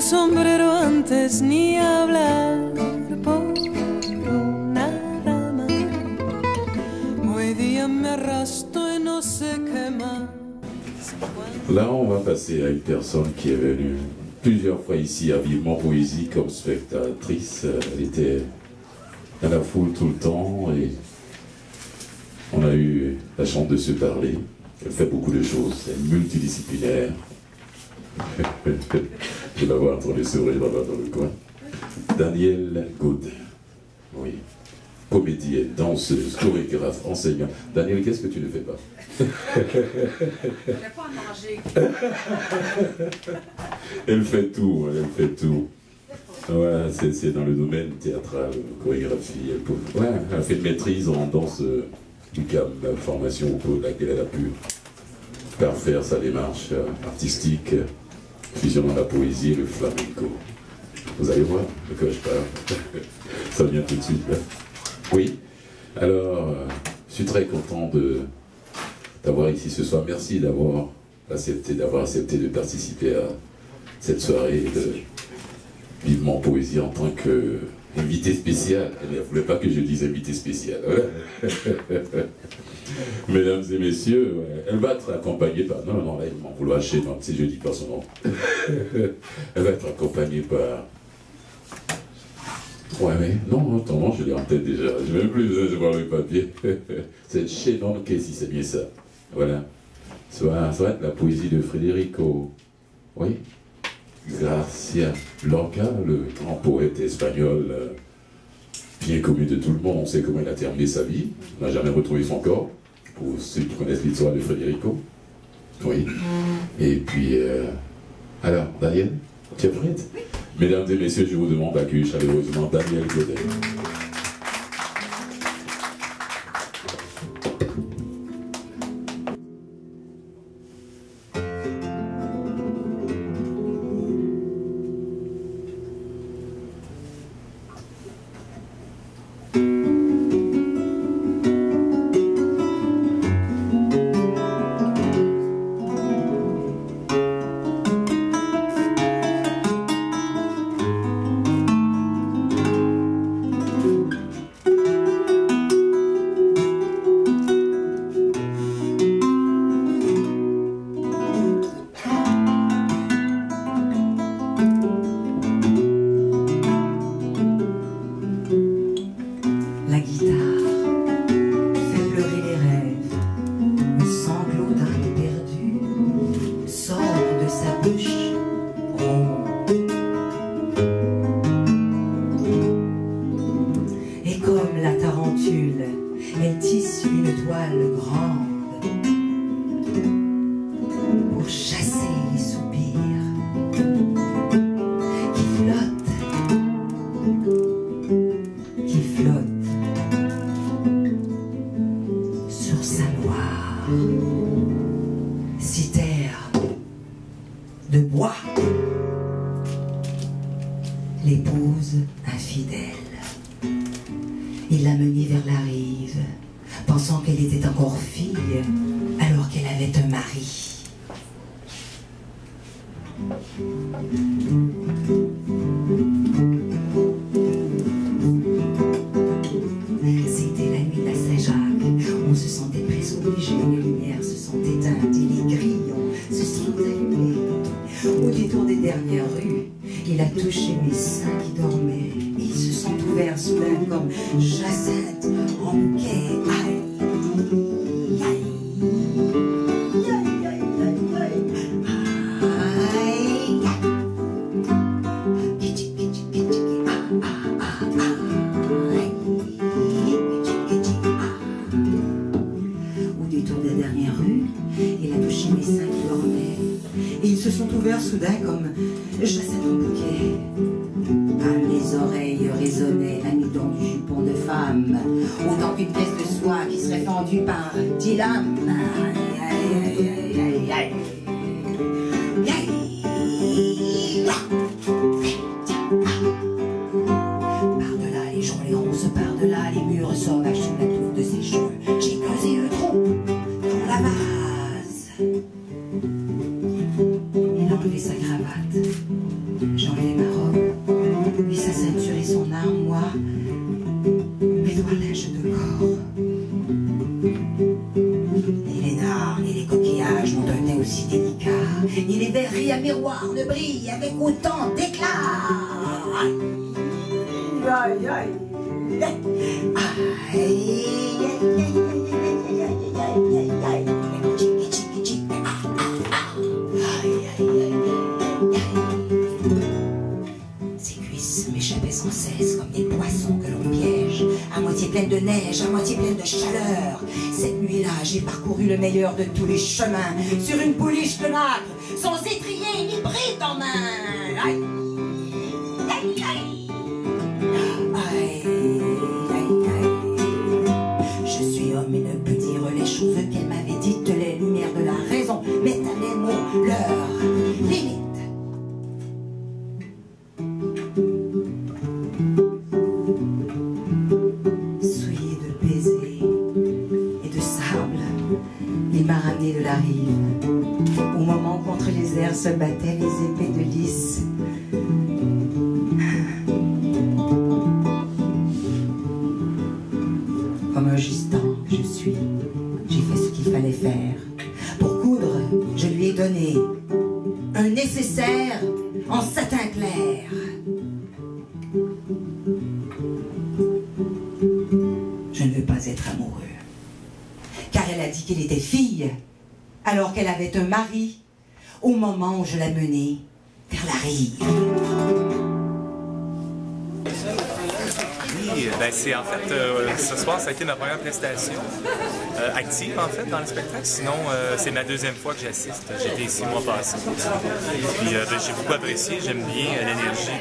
sombrero antes ni hablar por una rama. Hoy día me arrastro y no sé qué más. Là, on va passer à une personne qui est venue plusieurs fois ici à Vivement Poésie comme spectatrice. Elle était à la foule tout le temps et on a eu la chance de se parler. Elle fait beaucoup de choses, elle est multidisciplinaire. Je la vois en train de sourire là-bas dans le coin. Danielle Gaudin, oui. Comédienne, danseuse, chorégraphe, enseignante. Danielle, qu'est-ce que tu ne fais pas? Je ne vais pas manger. Elle fait tout, elle fait tout. Ouais, c'est dans le domaine théâtral, chorégraphie. Elle fait une maîtrise en danse UCAM, la formation au cours de laquelle elle a pu parfaire sa démarche artistique, fusionnant la poésie et le flamenco. Vous allez voir de quoi je parle. Ça vient tout de suite. Là. Oui, alors, je suis très content d'avoir ici ce soir. Merci d'avoir accepté de participer à cette soirée de Vivement Poésie en tant qu'invité spécial. Elle ne voulait pas que je dise invité spécial. Mesdames et messieurs, elle va être accompagnée par... Non, là, il m'en vouloir chez moi, si je dis pas son nom. Elle va être accompagnée par... Ouais, non, ton nom, je l'ai en tête déjà. Je n'ai même plus besoin de voir le papier. C'est Shannon Casey, c'est bien ça. Voilà. Ça va être la poésie de Federico. Oui. Garcia Lorca, le grand poète espagnol, bien connu de tout le monde. On sait comment il a terminé sa vie. On n'a jamais retrouvé son corps. Pour ceux qui connaissent l'histoire de Federico. Oui. Et puis, alors, Daniel, tu es prête? Oui. Mesdames et messieurs, je vous demande d'accueillir chaleureusement Danielle Gaudin. L'épouse infidèle. Il l'a menée vers la rive, pensant qu'elle était encore fille, alors qu'elle avait un mari. C'était la nuit de la Saint-Jacques, on se sentait presque obligé, les lumières se sont éteintes et les grillons se sont allumés. Au détour des dernières rues, il a touché mes seins qui dormaient, et ils se sont ouverts soudain comme Jacinthe en bouquet. Aïe, aïe, aïe, aïe, aïe, aïe. Kitchi, kitchi, kitchi, ah, ah, ah, ah. Kitchi, kitchi, ah. Au détour des dernières rues, il a touché mes seins qui dormaient, et ils se sont ouverts soudain comme Jacinthe en bouquet. À mes oreilles résonnait l'amidon du jupon de femme, autant qu'une pièce de soie qui serait fendue par 10 lames. Aïe, aïe, aïe, aïe, aïe. Par-delà les joncs, les ronces, par-delà les murs sauvages sous la touffe de ses cheveux, j'ai creusé le trou dans la vase. Il a enlevé sa cravate. J'ai enlevé lui sa ceinture et son arme, moi mes toilettes de corps. Ni les nards, ni les coquillages n'ont un teint aussi délicat, ni les verreries à miroir ne brillent avec autant d'éclat. Aïe, aïe, aïe, aïe, ses cuisses m'échappaient sans cesse comme des poissons que l'on piège, à moitié pleine de neige, à moitié pleine de chaleur. Cette nuit-là, j'ai parcouru le meilleur de tous les chemins, sur une pouliche de nacre, sans étrier ni bride en main. Aïe, aïe, aïe, aïe, aïe, aïe. Je suis homme et ne peux dire les choses qu'elle m'avait dites, les lumières de la raison mettent à mes mots leur limite. Souillé de baisers et de sable, il m'a ramené de la rive, au moment où contre les airs se battaient les épées de lys. Comme un justin que je suis, j'ai fait ce qu'il fallait faire. Pour coudre, je lui ai donné un nécessaire en satin clair. Je ne veux pas être amoureux, car elle a dit qu'elle était fille, alors qu'elle avait un mari, au moment où je la menais vers la rive. Oui, ben c'est en fait, ce soir, ça a été ma première prestation active, en fait, dans le spectacle. Sinon, c'est ma deuxième fois que j'assiste. J'étais ici le mois passé. Puis ben, j'ai beaucoup apprécié. J'aime bien l'énergie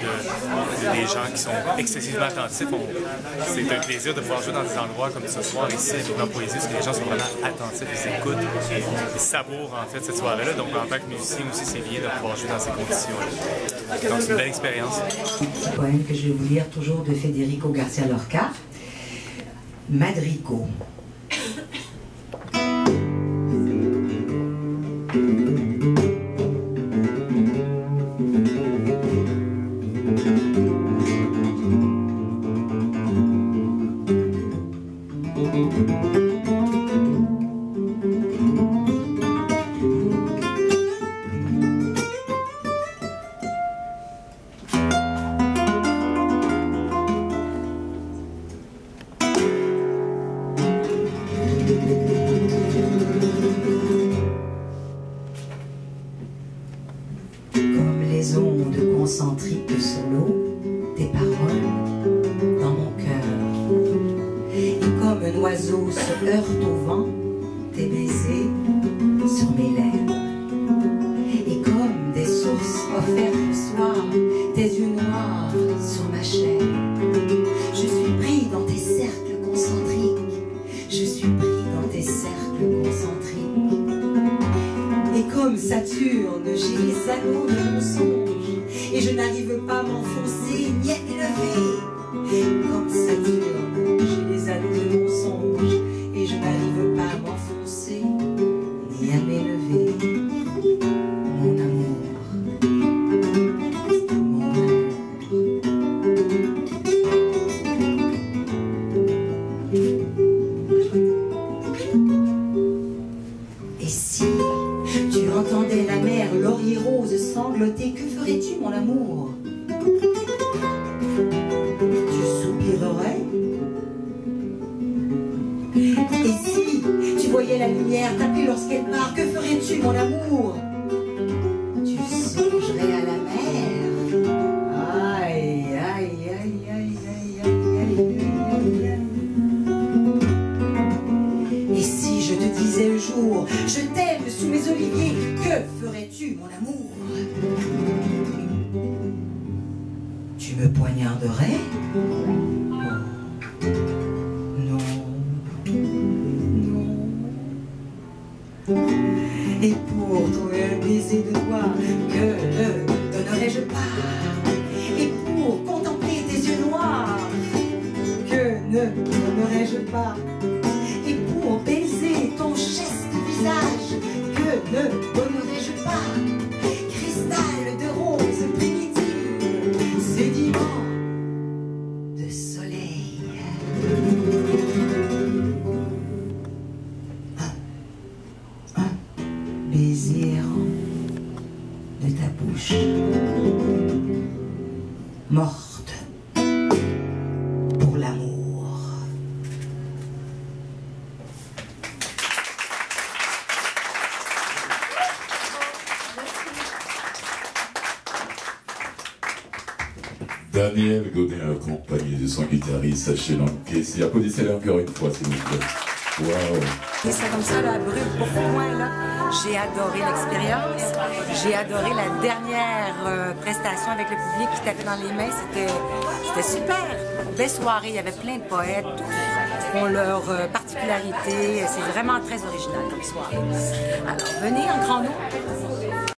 des gens qui sont excessivement attentifs. C'est un plaisir de pouvoir jouer dans des endroits comme ce soir ici, avec la poésie, parce que les gens sont vraiment attentifs, ils écoutent, ils savourent, en fait, cette soirée-là. Donc, en tant que musicien aussi, c'est bien de pouvoir jouer dans ces conditions-là. Donc, c'est une belle expérience. Un petit poème que je vais vous lire, toujours de Federico Garcia Lorca, Madrigo. Comme les ondes concentriques sur l'eau, tes paroles dans mon cœur. Et comme un oiseau se heurte au vent, tes baisers sur mes lèvres. Et comme des sources offertes le soir, tes yeux noirs sur ma chair. Je suis pris dans tes cercles concentriques, je suis pris dans tes cercles concentriques. Et comme Saturne, j'ai les anneaux de mon songe, et je n'arrive pas à m'enfoncer ni à m'élever. Comme Saturne, j'ai les anneaux de mon songe, et je n'arrive pas à m'enfoncer ni à m'élever. Mon amour, mon amour. Et si tu entendais la mer laurier rose sangloter, que ferais-tu, mon amour? Tu soupirerais? Et si tu voyais la lumière taper lorsqu'elle part, que ferais-tu, mon amour? Tu songerais à la mer? Aïe, aïe, aïe, aïe, aïe, aïe, aïe, aïe. Et si je te disais un jour, je t'aime sous mes oliviers, que ferais-tu, mon amour? Tu me poignarderais? Oh. Non, non. Et pour trouver un baiser de toi, que ne donnerais-je pas? Et pour contempler tes yeux noirs, que ne donnerais-je pas? Et pour baiser ton chaste visage, que ne donnerais-je pas? Cristal de rose primitive, sédiment morte pour l'amour. Daniel Godin, accompagné de son guitariste Achille Lankessi. Applaudissez-le encore une fois, s'il vous plaît. Waouh! Et c'est comme ça, là, brûle pour moi, là. J'ai adoré l'expérience. J'ai adoré la dernière prestation avec le public qui tapait dans les mains. C'était super. Belle soirée. Il y avait plein de poètes. Tous ont leur particularité. C'est vraiment très original comme soirée. Alors, venez en grand nombre.